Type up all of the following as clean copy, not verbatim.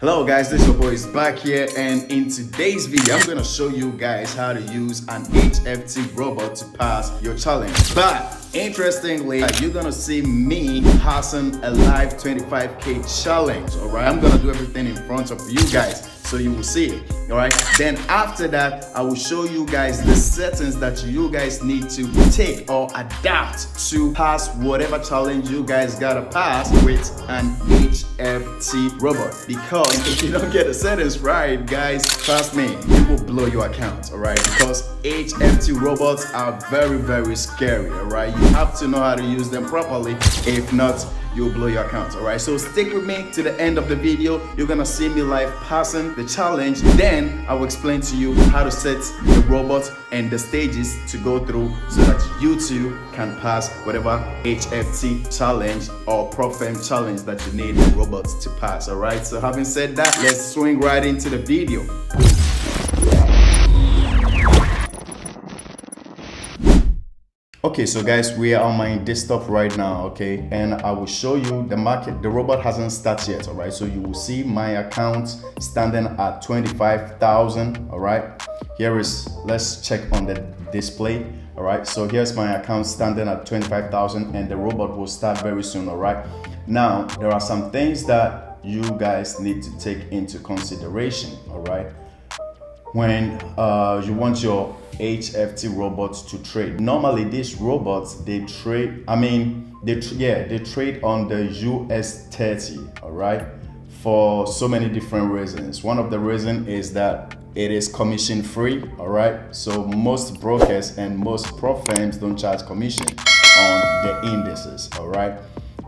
Hello guys, this your boy is back here, and in today's video I'm gonna show you guys how to use an HFT robot to pass your challenge. But interestingly, you're gonna see me passing a live 25k challenge. All right, I'm gonna do everything in front of you guys so you will see it. All right, then after that I will show you guys the settings that you guys need to take or adapt to pass whatever challenge you guys gotta pass with an HFT robot. Because if you don't get the settings right, guys, trust me, you will blow your account. All right, because HFT robots are very scary. All right, you have to know how to use them properly. If not, you'll blow your account. All right, so stick with me to the end of the video. You're gonna see me live passing the challenge. Then I will explain to you how to set the robot and the stages to go through so that you too can pass whatever HFT challenge or prop firm challenge that you need the robot to pass. All right, so having said that, let's swing right into the video. Okay, so guys, we are on my desktop right now, okay, and I will show you the market. The robot hasn't started yet. All right, so you will see my account standing at 25,000. all right, let's check on the display. All right, so here's my account standing at 25,000, and the robot will start very soon. All right, now there are some things that you guys need to take into consideration. All right, when you want your HFT robots to trade. Normally these robots, they trade, they trade on the US 30, all right, for so many different reasons. One of the reasons is that it is commission free. All right, so most brokers and most prop firms don't charge commission on the indices. All right,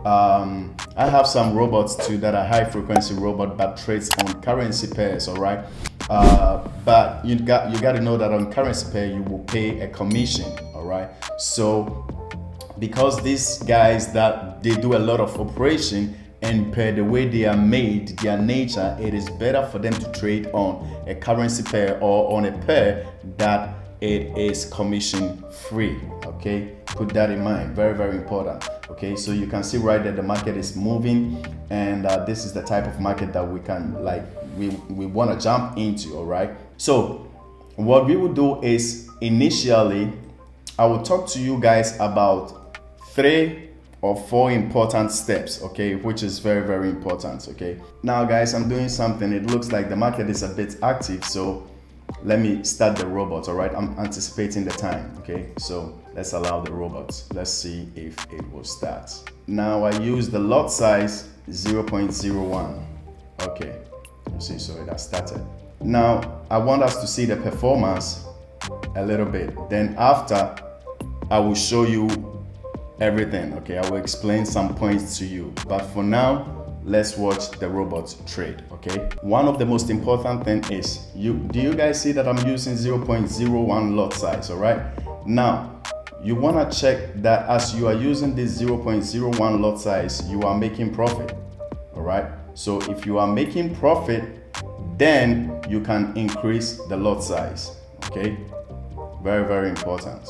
I have some robots too that are high frequency robot that trades on currency pairs. All right, but you got to know that on currency pair you will pay a commission. All right, so because these guys that they do a lot of operation, and per the way they are made, their nature, it is better for them to trade on a currency pair or on a pair that it is commission free. Okay, put that in mind. Very important. Okay, so you can see right there the market is moving, and this is the type of market that we can we want to jump into. All right, so what we will do is initially I will talk to you guys about 3 or 4 important steps, okay, which is very important. Okay, now guys, I'm doing something. It looks like the market is a bit active, so let me start the robot. All right, I'm anticipating the time. Okay, so let's allow the robot. Let's see if it will start. Now I use the lot size 0.01. okay, you see, so it has started. Now I want us to see the performance a little bit. Then after, I will show you everything. Okay, I will explain some points to you, but for now, let's watch the robot trade. Okay, one of the most important thing is do you guys see that I'm using 0.01 lot size? All right, now you want to check that as you are using this 0.01 lot size, you are making profit. All right, so if you are making profit, then you can increase the lot size. Okay, very important.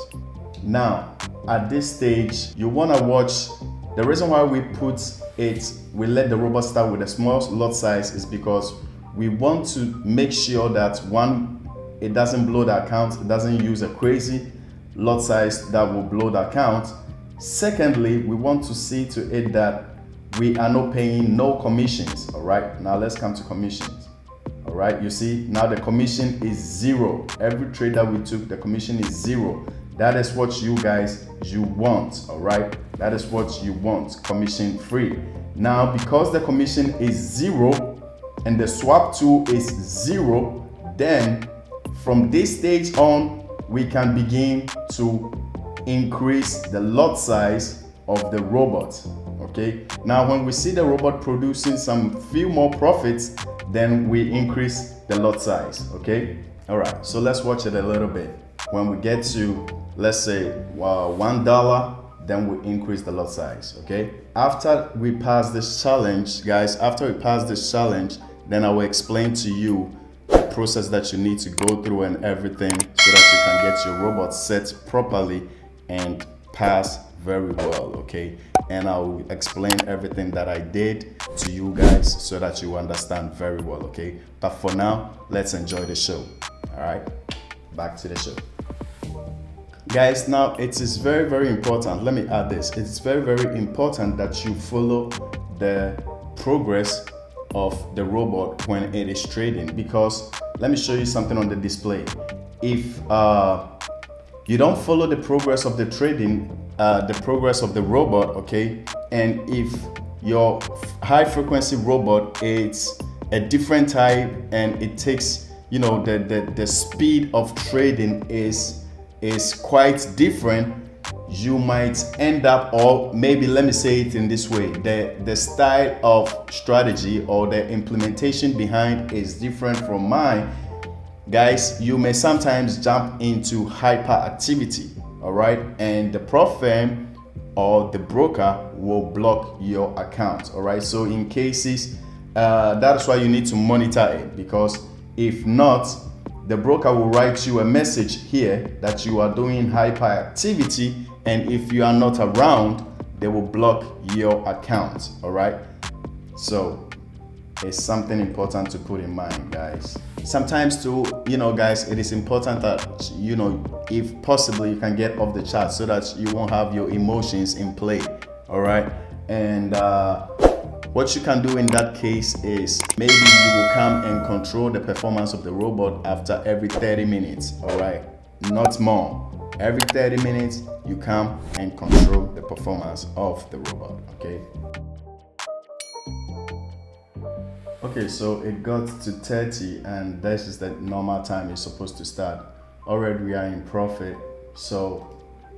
Now at this stage, you want to watch. The reason why we let the robot start with a small lot size is because we want to make sure that one, it doesn't blow the account, it doesn't use a crazy lot size that will blow the account. Secondly, we want to see to it that we are not paying no commissions. All right, now let's come to commissions. All right, you see now the commission is 0. Every trade that we took, the commission is 0. That is what you want. All right, that is what you want, commission free. Now because the commission is 0 and the swap tool is 0, then from this stage on we can begin to increase the lot size of the robot. Okay, now when we see the robot producing some few more profits, then we increase the lot size. Okay, all right, so let's watch it a little bit. When we get to, let's say, $1, then we increase the lot size. Okay, after we pass this challenge, guys, then I will explain to you the process that you need to go through and everything so that you can get your robot set properly and pass very well. Okay, and I'll explain everything that I did to you guys so that you understand very well, okay? But for now, let's enjoy the show. All right, back to the show. Guys, now it is very, very important. Let me add this. It's very, very important that you follow the progress of the robot when it is trading, because let me show you something on the display. If you don't follow the progress of the trading, the progress of the robot, okay, and if your high frequency robot is a different type and it takes, you know, the speed of trading is quite different, you might end up, or maybe let me say it in this way, the style of strategy or the implementation behind is different from mine. Guys, you may sometimes jump into hyperactivity, all right, and the prop firm or the broker will block your account, all right. So in cases, that's why you need to monitor it, because if not, the broker will write you a message here that you are doing hyperactivity, and if you are not around, they will block your account, all right. So it's something important to put in mind, guys. Sometimes too, you know, guys, it is important that, you know, if possible, you can get off the chart so that you won't have your emotions in play, all right. And what you can do in that case is maybe you will come and control the performance of the robot after every 30 minutes, all right, not more. Every 30 minutes you come and control the performance of the robot, okay. Okay, so it got to 30 and this is the normal time it's supposed to start. Already we are in profit, so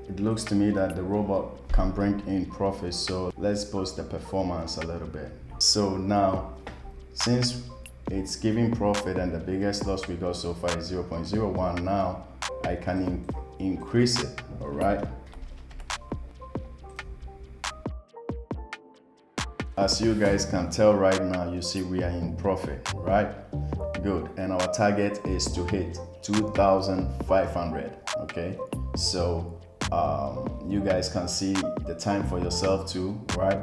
it looks to me that the robot can bring in profit. So let's boost the performance a little bit. So now, since it's giving profit and the biggest loss we got so far is 0.01, now I can increase it, all right. As you guys can tell right now, you see we are in profit, right? Good. And our target is to hit 2,500, okay? So you guys can see the time for yourself too, right?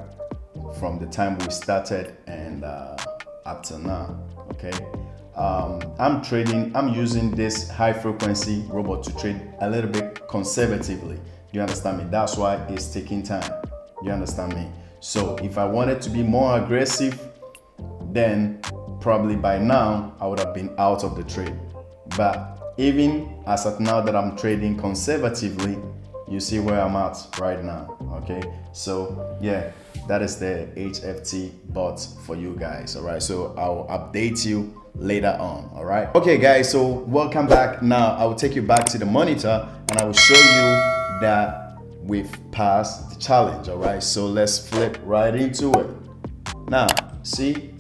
From the time we started and up to now, okay? I'm using this high frequency robot to trade a little bit conservatively. You understand me? That's why it's taking time. You understand me? So if I wanted to be more aggressive, then probably by now I would have been out of the trade. But even as at now that I'm trading conservatively, you see where I'm at right now, okay? So yeah, that is the HFT bot for you guys, all right? So I'll update you later on, all right? Okay guys, so welcome back. Now I will take you back to the monitor and I will show you that we've passed the challenge, all right? So let's flip right into it. Now, see,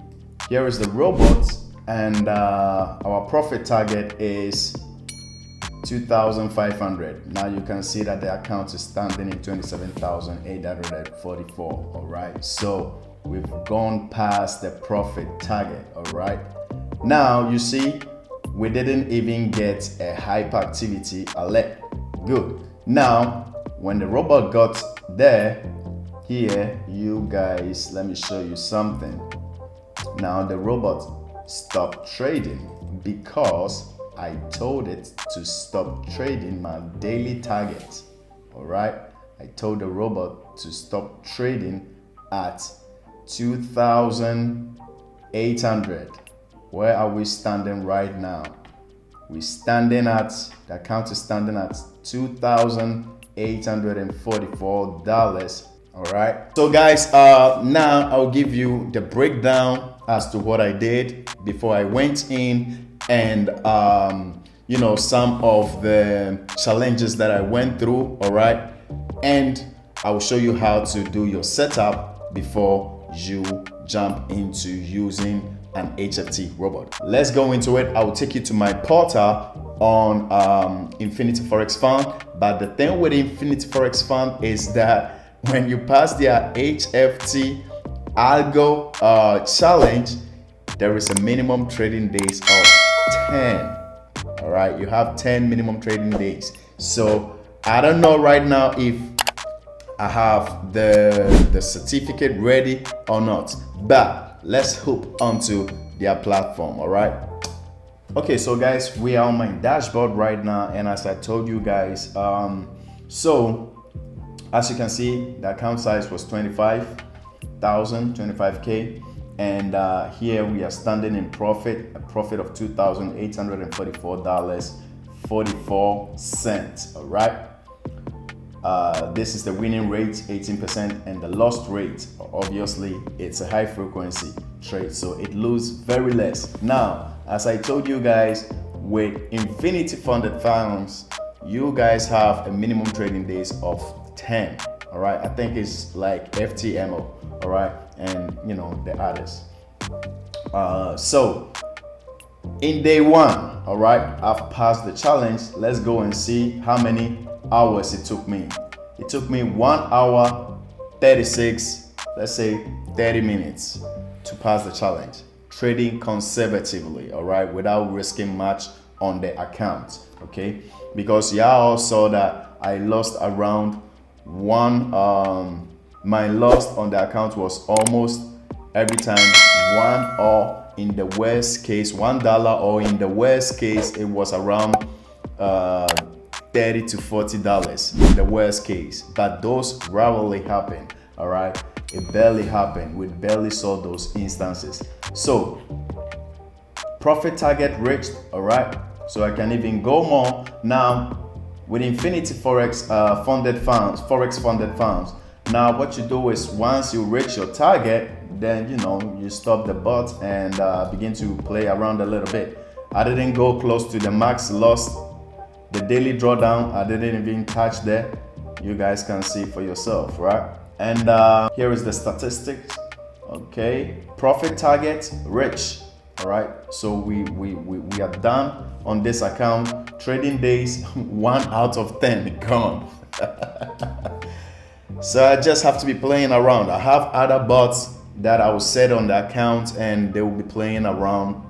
here is the robot and our profit target is 2,500. Now you can see that the account is standing in 27,844, all right? So we've gone past the profit target, all right? Now you see, we didn't even get a hyperactivity alert. Good. Now, when the robot got there, here, you guys, let me show you something. Now the robot stopped trading because I told it to stop trading my daily target. All right, I told the robot to stop trading at 2,800. Where are we standing right now? We're standing at, the account is standing at $2,844. All right, so guys, now I'll give you the breakdown as to what I did before I went in, and you know, some of the challenges that I went through, all right, and I will show you how to do your setup before you jump into using an HFT robot. Let's go into it. I will take you to my portal on Infinity Forex Fund, but the thing with Infinity Forex Fund is that when you pass their HFT algo challenge, there is a minimum trading days of 10. All right, you have 10 minimum trading days. So I don't know right now if I have the certificate ready or not. But let's hook onto their platform. All right. Okay, so guys, we are on my dashboard right now, and as I told you guys, so as you can see, the account size was 25K, and here we are standing in profit, a profit of $2,844.44. All right. This is the winning rate, 18%, and the loss rate, obviously it's a high frequency trade, so it loses very less. Now, as I told you guys, with infinity funded funds, you guys have a minimum trading days of 10. All right, I think it's like FTMO, all right, and you know the others. So in day one, all right, I've passed the challenge. Let's go and see how many hours it took me. It took me 1 hour 36, let's say 30 minutes to pass the challenge, trading conservatively, all right, without risking much on the account. Okay, because y'all saw that I lost around my loss on the account was almost every time $1, or in the worst case $1, or in the worst case it was around $30 to $40 in the worst case. But those rarely happen. All right, it barely happened. We barely saw those instances. So profit target reached. All right, so I can even go more now with Infinity Forex funded funds. Now what you do is, once you reach your target, then you stop the bot and begin to play around a little bit. I didn't go close to the max loss. The daily drawdown, I didn't even touch there. You guys can see for yourself, right? And here is the statistics. Okay, profit target reached. All right, so we are done on this account. Trading days 1 out of 10 gone. So I just have to be playing around. I have other bots that I will set on the account, and they will be playing around,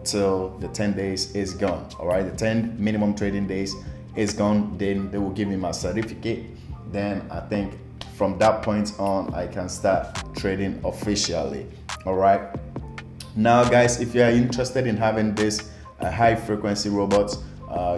till the 10 days is gone. All right, the 10 minimum trading days is gone. Then they will give me my certificate. Then I think from that point on, I can start trading officially. All right. Now, guys, if you are interested in having this high frequency robot,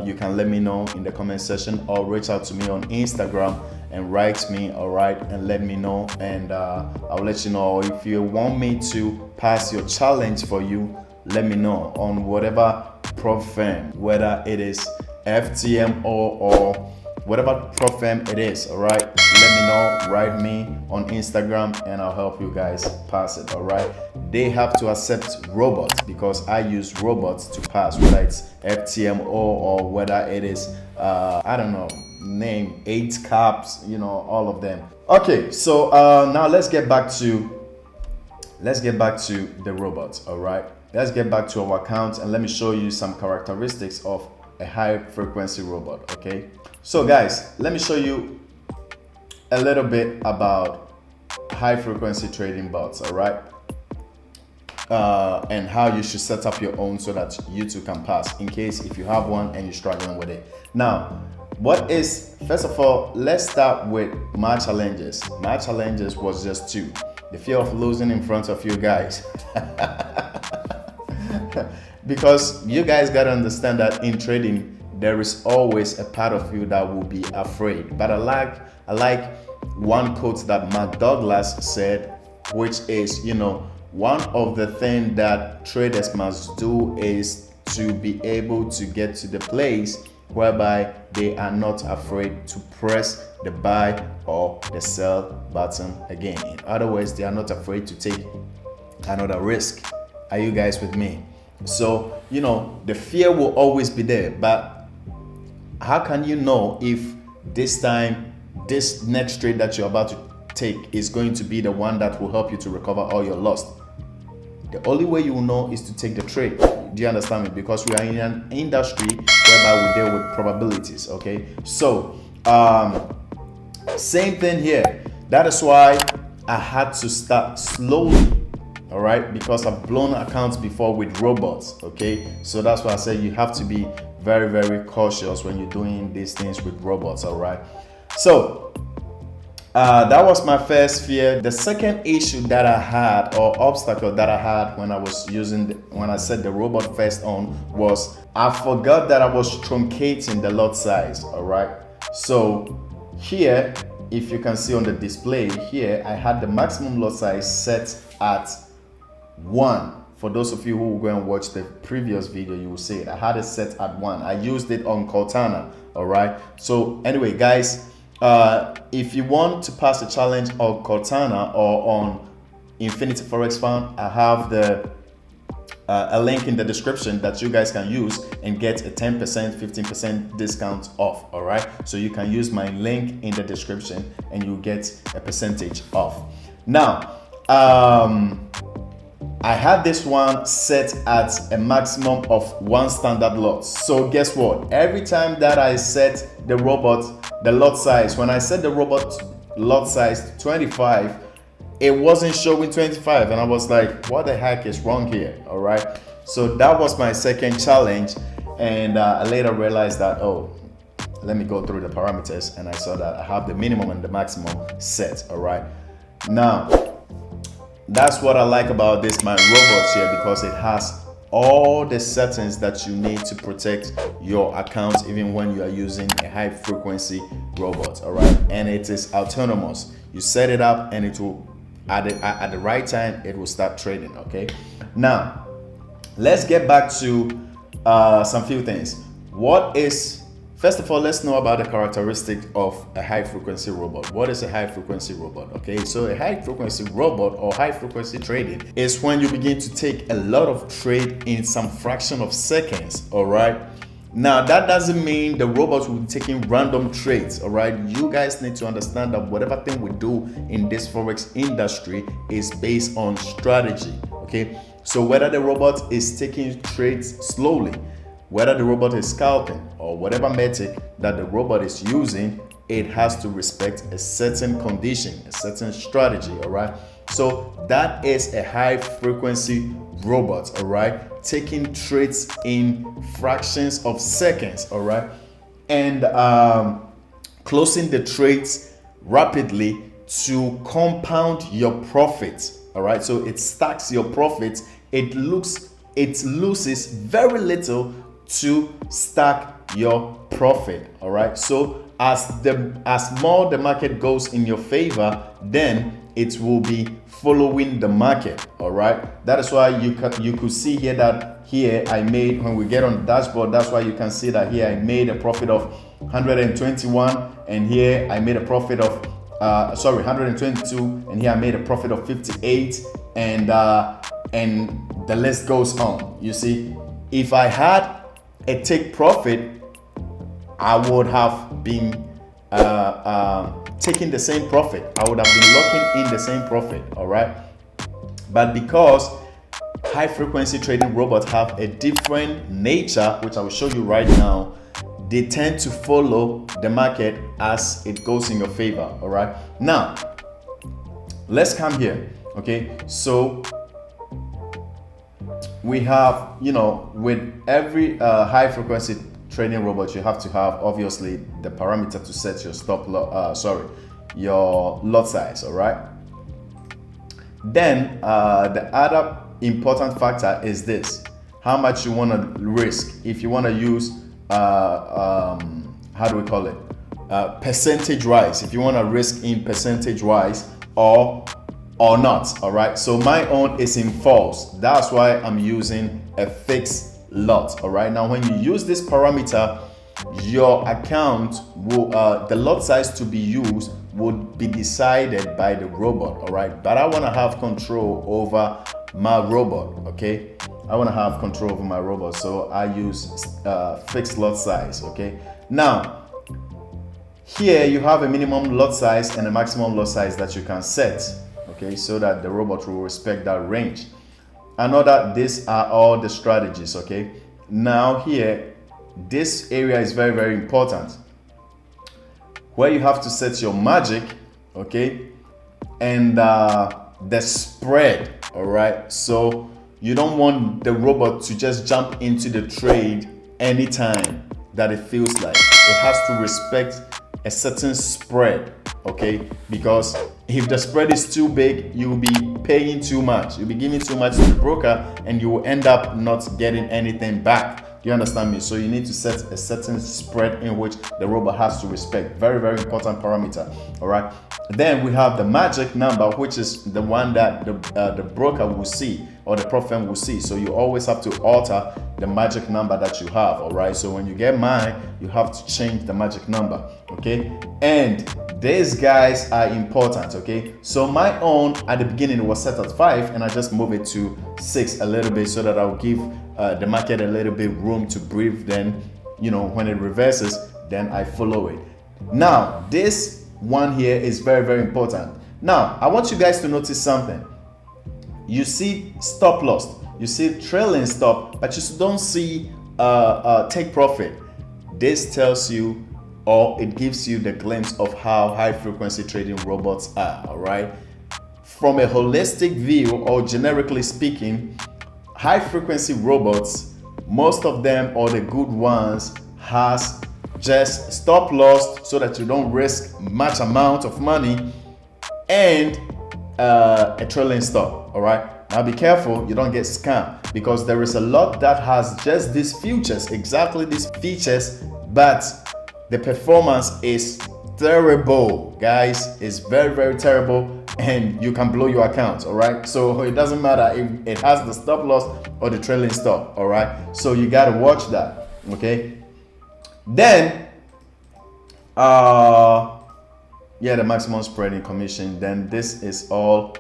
you can let me know in the comment section, or reach out to me on Instagram and write me, all right, and let me know, and I'll let you know. If you want me to pass your challenge for you, let me know on whatever prop firm, whether it is FTMO or whatever prop firm it is. All right, let me know, write me on Instagram, and I'll help you guys pass it. All right, they have to accept robots, because I use robots to pass, whether it's FTMO or whether it is I don't know, name 8 caps, all of them. Okay, so now let's get back to the robots. All right, let's get back to our account, and let me show you some characteristics of a high frequency robot. Okay, so guys, let me show you a little bit about high frequency trading bots. All right, and how you should set up your own so that you too can pass, in case if you have one and you're struggling with it. Now, first of all, let's start with my challenges. My challenges was just 2. The fear of losing in front of you guys. Because you guys got to understand that in trading, there is always a part of you that will be afraid. But I like one quote that Mark Douglas said, which is, one of the things that traders must do is to be able to get to the place whereby they are not afraid to press the buy or the sell button again. In other words, they are not afraid to take another risk. Are you guys with me? So, the fear will always be there, but how can you know if this time, this next trade that you're about to take is going to be the one that will help you to recover all your loss? The only way you will know is to take the trade. Do you understand me? Because we are in an industry whereby we deal with probabilities. Okay, so same thing here. That is why I had to start slowly. All right, because I've blown accounts before with robots. Okay, so that's why I say you have to be very, very cautious when you're doing these things with robots. All right, so That was my first fear. The second issue that I had, or obstacle that I had when I was when I set the robot first on, was I forgot that I was truncating the lot size. All right. So here, if you can see on the display here, I had the maximum lot size set at 1. For those of you who will go and watch the previous video, you will see it. I had it set at 1. I used it on Cortana. All right. So anyway, guys, if you want to pass a challenge on Cortana or on Infinity Forex Fund, I have a link in the description that you guys can use and get a 10%, 15% discount off. All right. So you can use my link in the description and you get a percentage off. Now, I had this one set at a maximum of 1 standard lot. So guess what? Every time that I set the robot, the lot size, when I set the robot lot size to 25, it wasn't showing 25. And I was like, what the heck is wrong here? All right. So that was my second challenge. And I later realized that, oh, let me go through the parameters. And I saw that I have the minimum and the maximum set. All right. Now, that's what I like about this my robots here, because it has all the settings that you need to protect your accounts even when you are using a high frequency robot. All right, and it is autonomous. You set it up and it will at the right time it will start trading. Okay, now let's get back to some few things. First of all, let's know about the characteristic of a high frequency robot. What is a high frequency robot? Okay, so a high frequency robot or high frequency trading is when you begin to take a lot of trade in some fraction of seconds. All right. Now, that doesn't mean the robots will be taking random trades. All right. You guys need to understand that whatever thing we do in this Forex industry is based on strategy. Okay. So whether the robot is taking trades slowly, whether the robot is scalping, or whatever metric that the robot is using, it has to respect a certain condition, a certain strategy. All right. So that is a high frequency robot. All right. Taking trades in fractions of seconds. All right. And closing the trades rapidly to compound your profits. All right. So it stacks your profits. It loses very little to stack your profit. All right. So as more the market goes in your favor, then it will be following the market. All right. That is why you could see here that here I made, when we get on the dashboard, that's why you can see that here I made a profit of 121, and here I made a profit of 122, and here I made a profit of 58, and the list goes on. You see, if I had a take profit, I would have been taking the same profit. I would have been locking in the same profit. All right. But because high frequency trading robots have a different nature, which I will show you right now, they tend to follow the market as it goes in your favor. All right. Now, let's come here. Okay. So we have, with every high frequency trading robot, you have to have obviously the parameter to set your your lot size. All right. Then the other important factor is this: how much you want to risk. If you want to use how do we call it, percentage wise, if you want to risk in percentage wise or not. All right. So my own is in false. That's why I'm using a fixed lot. All right. Now, when you use this parameter, your account will the lot size to be used would be decided by the robot. All right. But I want to have control over my robot. Okay. I want to have control over my robot. So I use fixed lot size. Okay. Now, here you have a minimum lot size and a maximum lot size that you can set. Okay, so that the robot will respect that range. I know that these are all the strategies. Okay, now here, this area is very, very important, where you have to set your magic. Okay, and the spread. All right, so you don't want the robot to just jump into the trade anytime that it feels like. It has to respect a certain spread. okay? Because if the spread is too big, you'll be paying too much. You'll be giving too much to the broker and you will end up not getting anything back. Do you understand me? So you need to set a certain spread in which the robot has to respect. Very, very important parameter. All right. Then we have the magic number, which is the one that the broker will see or the prop firm will see. So you always have to alter the magic number that you have. All right. So when you get mine, you have to change the magic number. Okay. And these guys are important. Okay. So my own at the beginning was set at 5, and I just move it to 6 a little bit so that I'll give the market a little bit room to breathe. Then, you know, when it reverses, then I follow it. Now, this one here is very, very important. Now, I want you guys to notice something. You see stop loss, you see trailing stop, but you don't see take profit. This tells you, or it gives you the glimpse of how high frequency trading robots are. All right. From a holistic view, or generically speaking, high frequency robots, most of them, or the good ones, has just stop loss so that you don't risk much amount of money, and a trailing stop. All right. Now be careful you don't get scammed, because there is a lot that has just these features, exactly these features, but the performance is terrible, guys. It's very, very terrible, and you can blow your account. All right. So it doesn't matter if it has the stop loss or the trailing stop. All right. So you got to watch that. Okay. Then yeah, the maximum spreading commission. Then this is all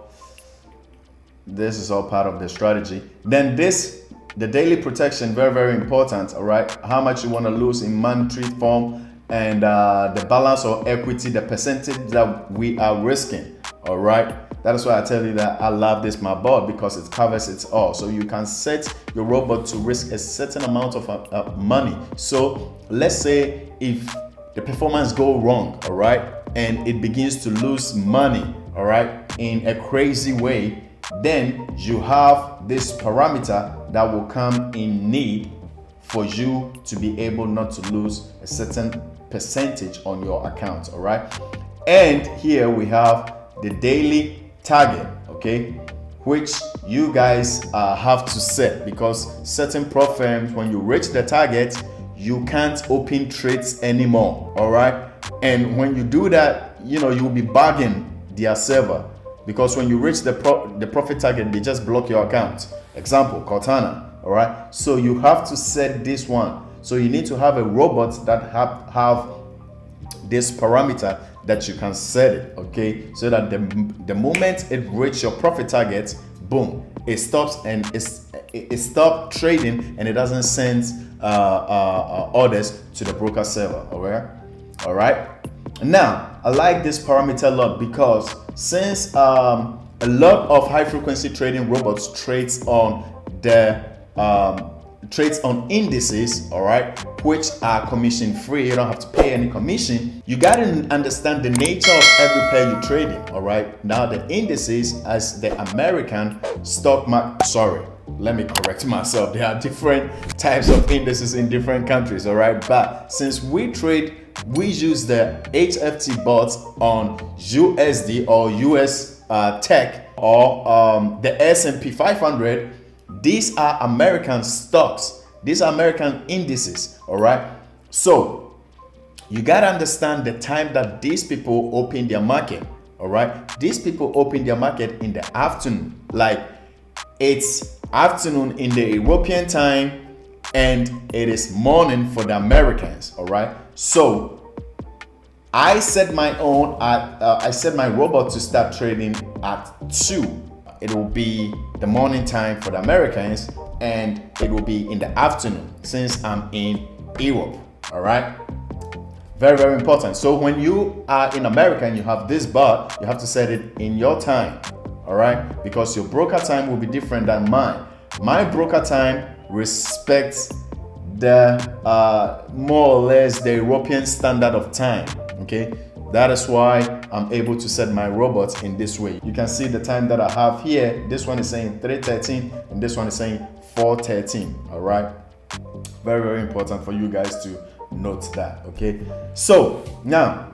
part of the strategy. Then the daily protection, very, very important. All right. How much you want to lose in monetary form, and the balance or equity, the percentage that we are risking. All right. That is why I tell you that I love this my board, because it covers it all. So you can set your robot to risk a certain amount of money. So let's say if the performance go wrong, all right, and it begins to lose money, all right, in a crazy way, then you have this parameter that will come in need for you to be able not to lose a certain percentage on your account. All right. And here we have the daily target, okay, which you guys have to set, because certain prop firms, when you reach the target, you can't open trades anymore. All right. And when you do that, you know, you'll be bugging their server, because when you reach the profit target, they just block your account. Example, Cortana. All right. So you have to set this one. So you need to have a robot that have this parameter that you can set it, okay, so that the moment it reaches your profit target, boom, it stops, and it stops trading, and it doesn't send orders to the broker server. All right. Now I like this parameter a lot, because since a lot of high frequency trading robots trades on indices, all right, which are commission free. You don't have to pay any commission. You got to understand the nature of every pair you're trading. All right. Now the indices, as the American stock market, sorry, let me correct myself. There are different types of indices in different countries. All right. But since we use the HFT bots on USD or US tech, or the S&P 500. These are American stocks. These are American indices. All right. So you got to understand the time that these people open their market. All right. These people open their market in the afternoon. Like, it's afternoon in the European time, and it is morning for the Americans. All right. So I set my own I set my robot to start trading at 2. It will be the morning time for the Americans, and it will be in the afternoon since I'm in Europe. All right. Very, very important. So when you are in America and you have this bar, you have to set it in your time. All right. Because your broker time will be different than mine. My broker time respects the more or less the European standard of time. Okay. That is why I'm able to set my robots in this way. You can see the time that I have here. This one is saying 3:13 and this one is saying 4:13. All right. Very, very important for you guys to note that. Okay. So now,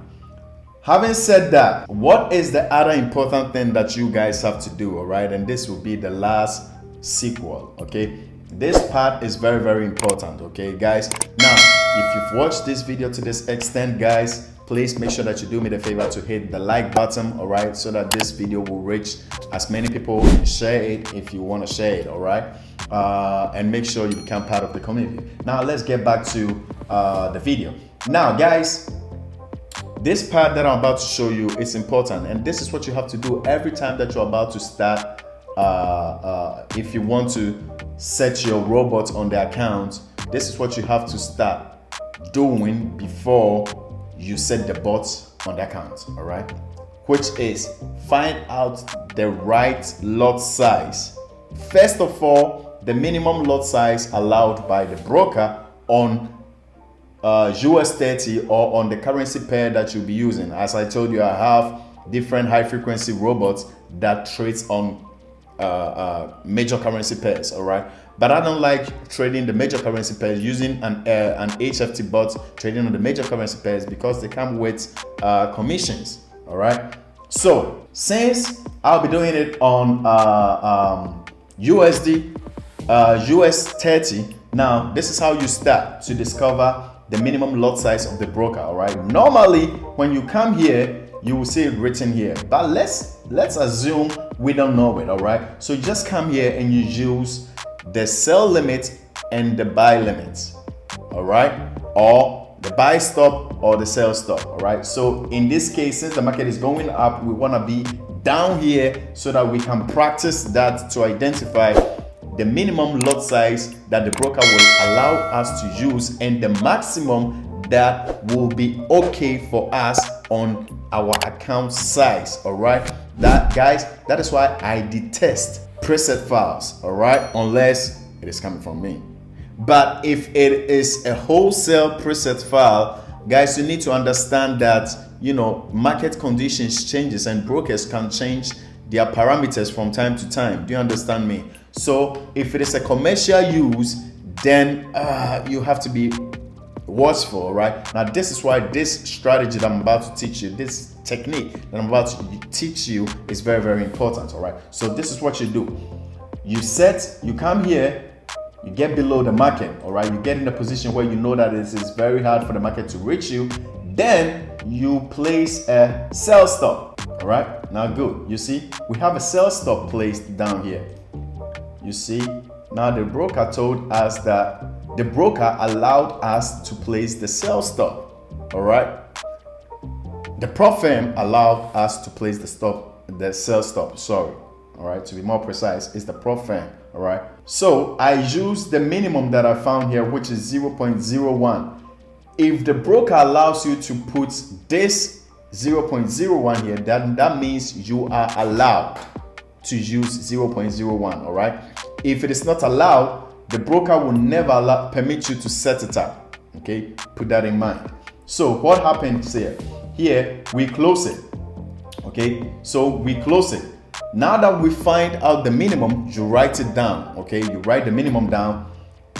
Having said that, what is the other important thing that you guys have to do, all right? And this will be the last sequel, okay? This part is very, very important, okay, guys? Now, if you've watched this video to this extent, guys, please make sure that you do me the favor to hit the like button, all right? So that this video will reach as many people, and share it if you want to share it, all right? And make sure you become part of the community. Now, let's get back to the video. Now, guys, this part that I'm about to show you is important, and this is what you have to do every time that you're about to start. If you want to set your robot on the account, this is what you have to start doing before you set the bot on the account, all right? Which is find out the right lot size. First of all, the minimum lot size allowed by the broker on US 30 or on the currency pair that you'll be using. As I told you, I have different high frequency robots that trades on major currency pairs, all right? But I don't like trading the major currency pairs using an HFT bot trading on the major currency pairs because they come with commissions, all right? So since I'll be doing it on USD, US 30, now this is how you start to discover the minimum lot size of the broker, all right? Normally, when you come here, you will see it written here, but let's assume we don't know it, all right? So you just come here and you use the sell limit and the buy limit, all right? Or the buy stop or the sell stop, all right? So in this case, since the market is going up, we want to be down here so that we can practice that to identify the minimum lot size that the broker will allow us to use and the maximum that will be okay for us on our account size, all right? That, guys, that is why I detest preset files, all right, unless it is coming from me. But if it is a wholesale preset file, guys, you need to understand that, you know, market conditions changes and brokers can change their parameters from time to time. Do you understand me? So if it is a commercial use, then you have to be watchful, right? Now, this is why this strategy that I'm about to teach you, this technique that I'm about to teach you is very, very important, all right? So this is what you do. You come here, you get below the market, all right? You get in a position where you know that it is very hard for the market to reach you. Then you place a sell stop, all right? Now, good. You see, we have a sell stop placed down here. You see, now the broker told us that the broker allowed us to place the sell stop, all right? The prop firm allowed us to place the sell stop, sorry, all right? To be more precise, it's the prop firm, all right? So I used the minimum that I found here, which is 0.01. If the broker allows you to put this 0.01 here, that means you are allowed to use 0.01, all right? If it is not allowed, the broker will never permit you to set it up, okay? Put that in mind. So what happens here? Here, we close it, okay? So we close it. Now that we find out the minimum, you write it down, okay? You write the minimum down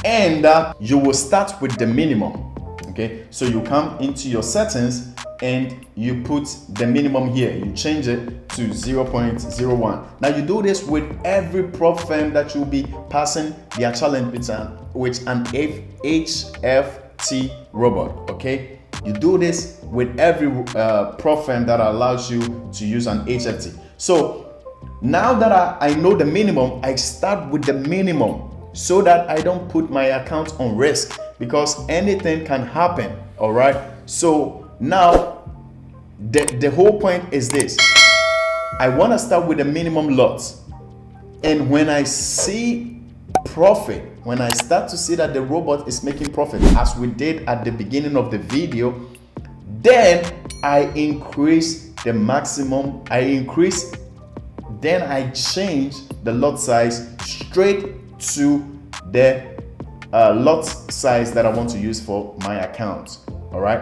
and you will start with the minimum, okay? So you come into your settings and you put the minimum here. You change it to 0.01. Now you do this with every prop firm that you'll be passing their challenge with an HFT robot, okay? You do this with every prop firm that allows you to use an HFT. So now that I know the minimum, I start with the minimum so that I don't put my account on risk because anything can happen, all right? So now the whole point is this. I want to start with the minimum lot, and when I see profit, when I start to see that the robot is making profit as we did at the beginning of the video, then I increase the maximum, then I change the lot size straight to the lot size that I want to use for my account, all right?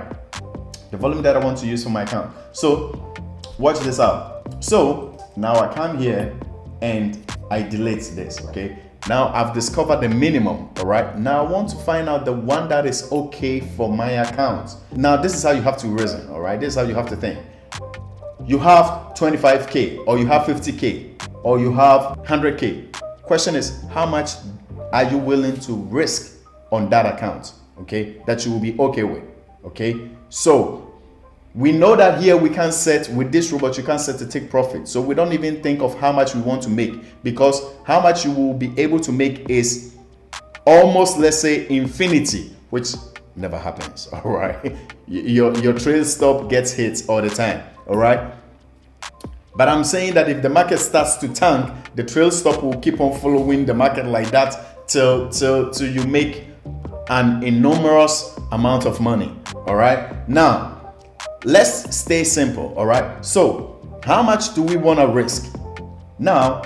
The volume that I want to use for my account. So watch this out. So now I come here and I delete this, okay? Now I've discovered the minimum, all right? Now I want to find out the one that is okay for my account. Now this is how you have to reason, all right? This is how you have to think. you have 25k, or you have 50k, or you have 100k. Question is, how much are you willing to risk on that account? Okay, that you will be okay with. Okay, so we know that here we can set, with this robot, you can set to take profit. So we don't even think of how much we want to make, because how much you will be able to make is almost, let's say, infinity, which never happens. All right, your trail stop gets hit all the time. All right, but I'm saying that if the market starts to tank, the trail stop will keep on following the market like that till you make an enormous amount of money. All right, now let's stay simple. All right, so how much do we want to risk? Now,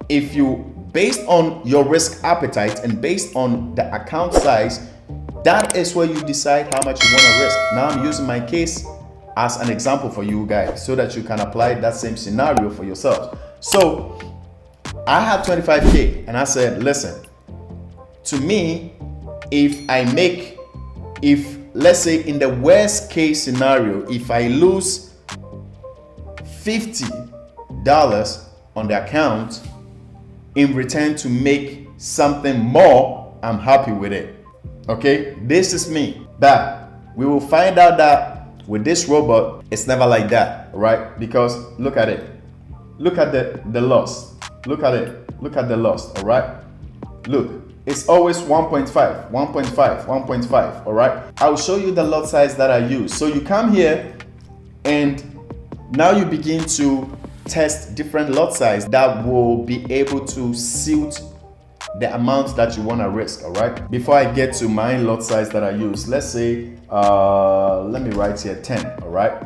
if you, based on your risk appetite and based on the account size, that is where you decide how much you want to risk. Now I'm using my case as an example for you guys so that you can apply that same scenario for yourselves. So I had 25k and I said, listen, to me, if let's say in the worst case scenario, if I lose $50 on the account in return to make something more, I'm happy with it. Okay, this is me. But we will find out that with this robot, it's never like that, right? Because look at it. Look at the loss. Look at it. Look at the loss, all right? Look, it's always 1.5, 1.5, 1.5, all right? I'll show you the lot size that I use. So you come here and now you begin to test different lot size that will be able to suit the amount that you want to risk. All right, before I get to my lot size that I use, let's say let me write here 10. All right,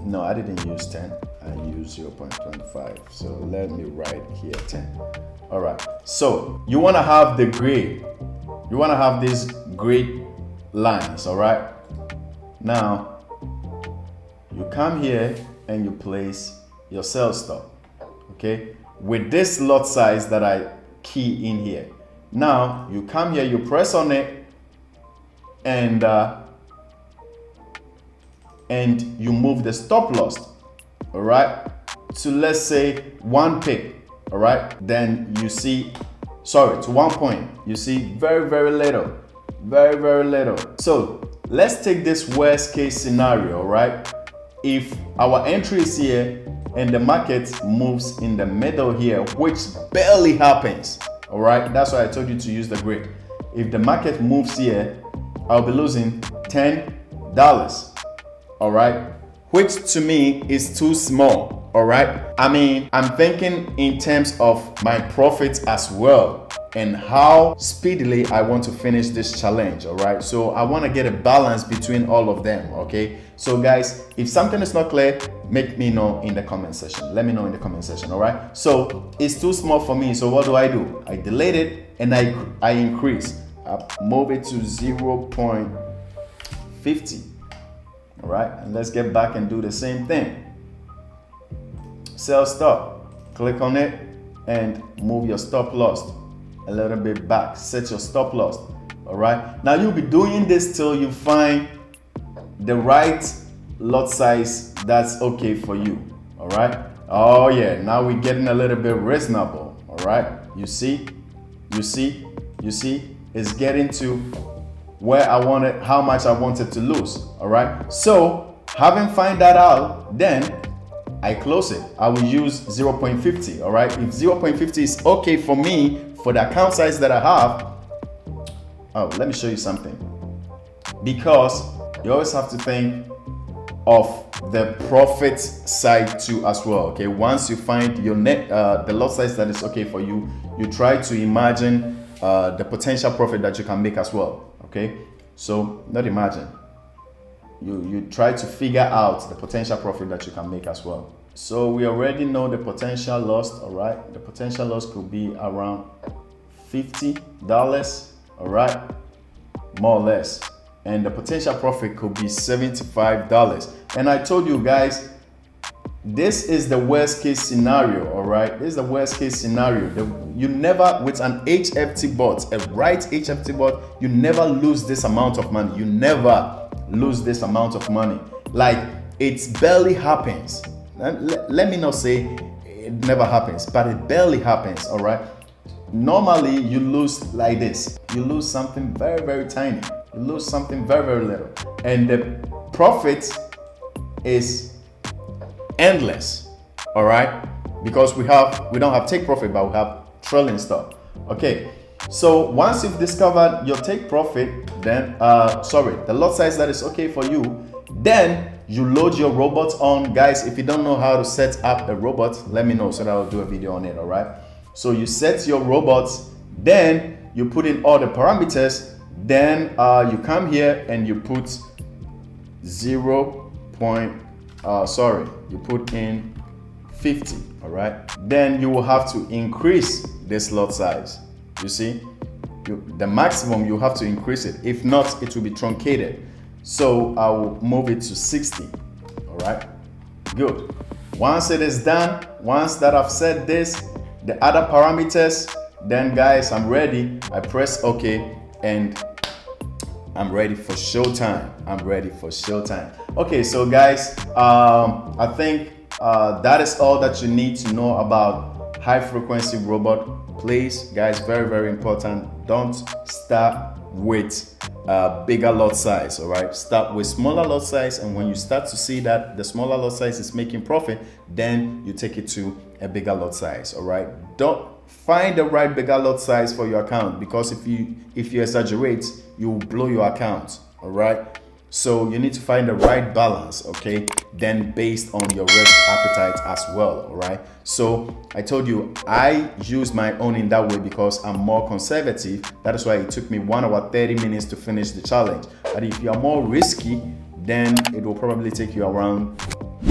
no, I didn't use 10, I used 0.25, so let me write here 10. All right, so you want to have the gray, you want to have these gray lines. All right, now you come here and you place your sell stop, okay, with this lot size that I key in here. Now you come here, you press on it, and you move the stop loss, all right, to let's say 1 pick. All right, then you see, sorry, to 1 point, you see very little, very little. So let's take this worst case scenario. All right, if our entry is here and the market moves in the middle here, which barely happens. All right, that's why I told you to use the grid. If the market moves here, I'll be losing $10. All right, which to me is too small. All right, I mean, I'm thinking in terms of my profits as well and how speedily I want to finish this challenge. All right, so I want to get a balance between all of them. Okay, so guys, if something is not clear, make me know in the comment section. Let me know in the comment section. All right, so it's too small for me, so what do? I delete it and I increase. I move it to 0.50. all right, and let's get back and do the same thing. Sell stop, click on it and move your stop loss a little bit back. Set your stop loss. All right, now you'll be doing this till you find the right lot size that's okay for you. All right, oh yeah, now we're getting a little bit reasonable. All right, you see it's getting to where I wanted, how much I wanted to lose. All right, so having find that out, then I close it. I will use 0.50. all right, if 0.50 is okay for me for the account size that I have. Oh, let me show you something, because you always have to think of the profit side too as well. Okay, once you find your net the lot size that is okay for you, you try to imagine the potential profit that you can make as well. Okay, so not imagine, you try to figure out the potential profit that you can make as well. So we already know the potential loss. All right, the potential loss could be around $50, all right, more or less, and the potential profit could be $75. And I told you guys, this is the worst case scenario. All right, this is the worst case scenario. You never, with an HFT bot, a right HFT bot, you never lose this amount of money. You never lose this amount of money. Like, it barely happens. Let me not say it never happens, but it barely happens, all right? Normally, you lose like this. You lose something very, very tiny. You lose something very, very little. And the profit is endless, all right? Because we don't have take profit, but we have trailing stop. Okay, so once you've discovered your take profit, then the lot size that is okay for you, then you load your robot on. Guys, if you don't know how to set up a robot, let me know so that I'll do a video on it, all right? So you set your robots, then you put in all the parameters, then you come here and you put you put in 50, all right? Then you will have to increase this lot size. You see, the maximum, you have to increase it. If not, it will be truncated. So I will move it to 60, all right? Good. Once it is done, once that I've set this, the other parameters, then guys, I'm ready. I press OK and I'm ready for showtime. I'm ready for showtime. Okay, so guys, I think that is all that you need to know about high frequency robot. Please, guys, very, very important. Don't start with bigger lot size, all right? Start with smaller lot size, and when you start to see that the smaller lot size is making profit, then you take it to a bigger lot size, all right? Don't find the right bigger lot size for your account, because if you exaggerate, you will blow your account, all right? So you need to find the right balance, okay? Then based on your risk appetite as well, all right? So I told you I use my own in that way because I'm more conservative. That is why it took me 1 hour 30 minutes to finish the challenge. But if you are more risky, then it will probably take you around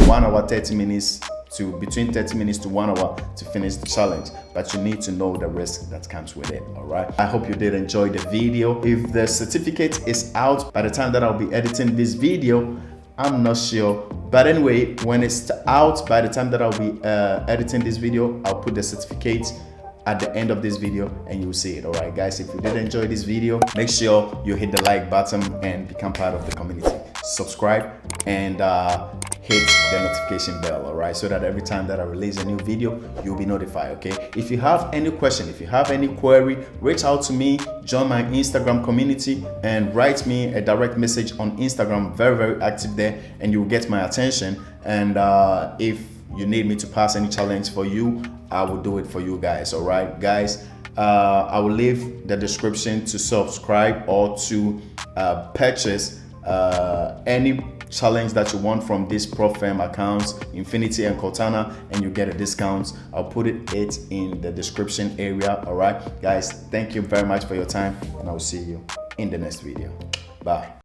1 hour 30 minutes to between 30 minutes to 1 hour to finish the challenge. But you need to know the risk that comes with it, all right? I hope you did enjoy the video. If the certificate is out by the time that I'll be editing this video, I'm not sure. But anyway, when it's out by the time that I'll be editing this video, I'll put the certificate at the end of this video and you'll see it, all right? Guys, if you did enjoy this video, make sure you hit the like button and become part of the community. Subscribe and hit the notification bell, all right, so that every time that I release a new video, you'll be notified, okay? If you have any question, if you have any query, reach out to me, join my Instagram community, and write me a direct message on Instagram. Very, very active there, and you'll get my attention. And if you need me to pass any challenge for you, I will do it for you guys, all right? Guys, I will leave the description to subscribe or to purchase any challenge that you want from these prop firm accounts, Infinity and Cortana, and you get a discount. I'll put it in the description area, all right? Guys, thank you very much for your time, and I'll see you in the next video. Bye.